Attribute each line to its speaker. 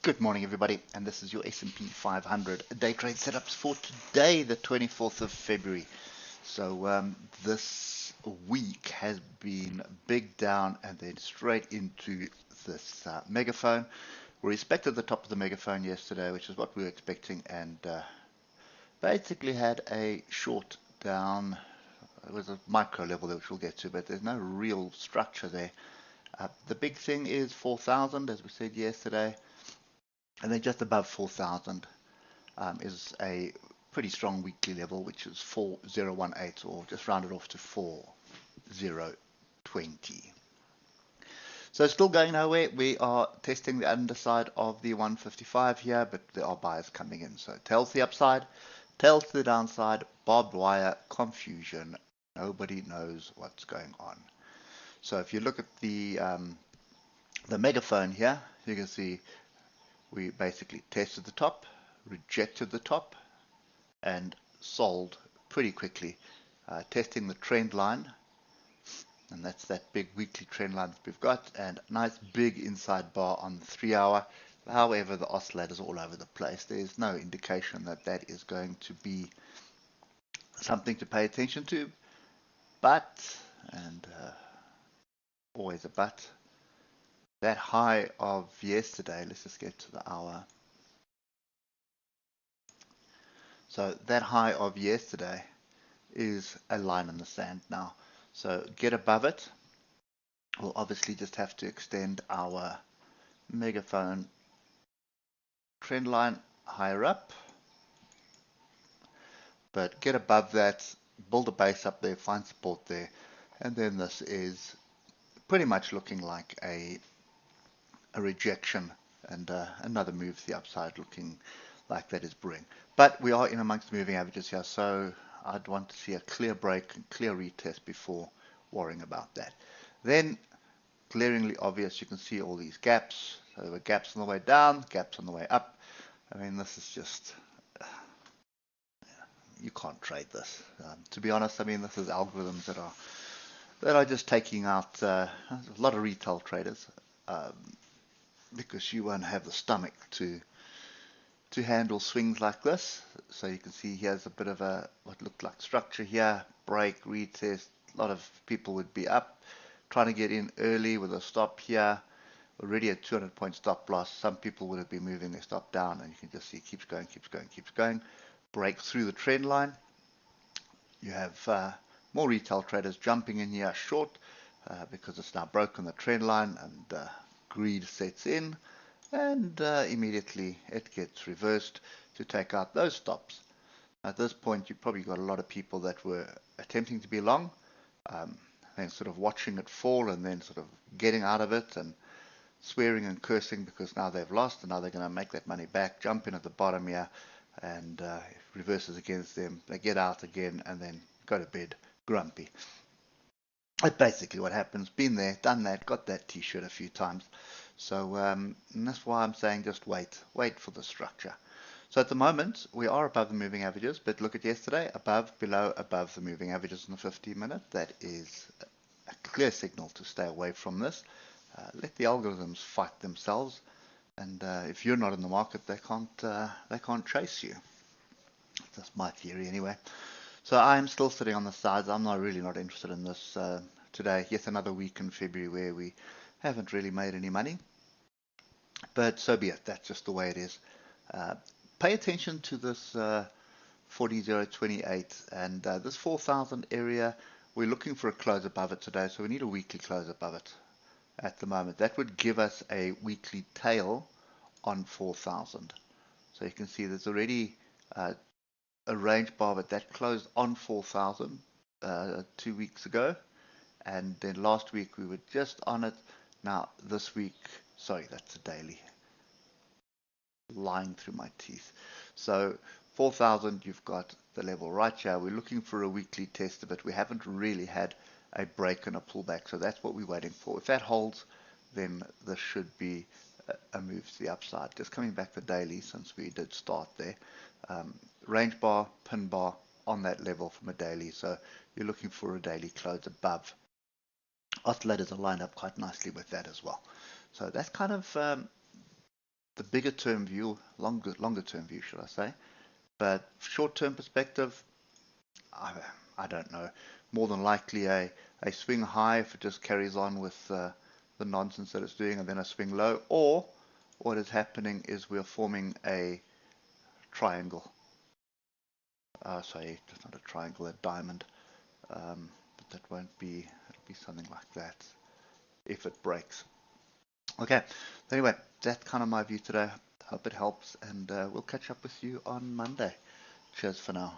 Speaker 1: Good morning, everybody, and this is your S&P 500 day trade setups for today, the 24th of February. So this week has been big down and then straight into this megaphone. We respected the top of the megaphone yesterday, which is what we were expecting, and basically had a short down. It was a micro level which we'll get to, but there's no real structure there. The big thing is 4,000, as we said yesterday. And then just above 4,000 is a pretty strong weekly level, which is 4018, or just rounded off to 4020. So still going nowhere. We are testing the underside of the 155 here, but there are buyers coming in. So tails the upside, tails to the downside, barbed wire, confusion. Nobody knows what's going on. So if you look at the megaphone here, you can see we basically tested the top, rejected the top, and sold pretty quickly, testing the trend line, and that's that big weekly trend line that we've got, and a nice big inside bar on the 3-hour. However, the oscillator is all over the place. There's no indication that that is going to be something to pay attention to, but, and always a but, that high of yesterday, let's just get to the hour. So that high of yesterday is a line in the sand now. So get above it. We'll obviously just have to extend our megaphone trend line higher up. But get above that, build a base up there, find support there. And then this is pretty much looking like a rejection, and another move to the upside looking like that is brewing. But we are in amongst the moving averages here, so I'd want to see a clear break and clear retest before worrying about that. Then, glaringly obvious, you can see all these gaps. So there were gaps on the way down, gaps on the way up. I mean, this is just, you can't trade this. To be honest, I mean, this is algorithms that are just taking out a lot of retail traders, because you won't have the stomach to handle swings like this. So you can see here's a bit of a what looked like structure here, break, retest. A lot of people would be up trying to get in early with a stop here, already a 200-point stop loss. Some people would have been moving their stop down, and you can just see it keeps going, keeps going, keeps going. Break through the trend line. You have more retail traders jumping in here short because it's now broken the trend line, and greed sets in, and immediately it gets reversed to take out those stops. At this point, you've probably got a lot of people that were attempting to be long, and sort of watching it fall and then sort of getting out of it and swearing and cursing because now they've lost and now they're going to make that money back, jump in at the bottom here, and it reverses against them. They get out again and then go to bed grumpy. That's basically what happens. Been there, done that, got that t-shirt a few times. So and that's why I'm saying just wait for the structure. So at the moment, we are above the moving averages, but look at yesterday, above, below, above the moving averages in the 15-minute. That is a clear signal to stay away from this. Let the algorithms fight themselves, and if you're not in the market, they can't chase you. That's my theory anyway. So I'm still sitting on the sides. I'm really not interested in this today. Yet another week in February where we haven't really made any money. But so be it. That's just the way it is. Pay attention to this 40,028 and this 4,000 area. We're looking for a close above it today, so we need a weekly close above it at the moment. That would give us a weekly tail on 4,000. So you can see there's already a range bar, but that closed on 4,000 2 weeks ago, and then last week we were just on it. Now this week, sorry, that's a daily, lying through my teeth. So 4,000, you've got the level right here. We're looking for a weekly test of it. We haven't really had a break and a pullback, so that's what we're waiting for. If that holds, then this should be a move to the upside. Just coming back to daily, since we did start there. Range bar, pin bar on that level from a daily, so you're looking for a daily close above. Oscillators are lined up quite nicely with that as well. So that's kind of the bigger term view, longer term view, should I say. But short term perspective, I, I don't know. More than likely a swing high if it just carries on with the nonsense that it's doing, and then a swing low. Or what is happening is we're forming a triangle. Sorry, just not a triangle, a diamond. But that won't be, it'll be something like that if it breaks. Okay, anyway, that's kind of my view today. Hope it helps, and we'll catch up with you on Monday. Cheers for now.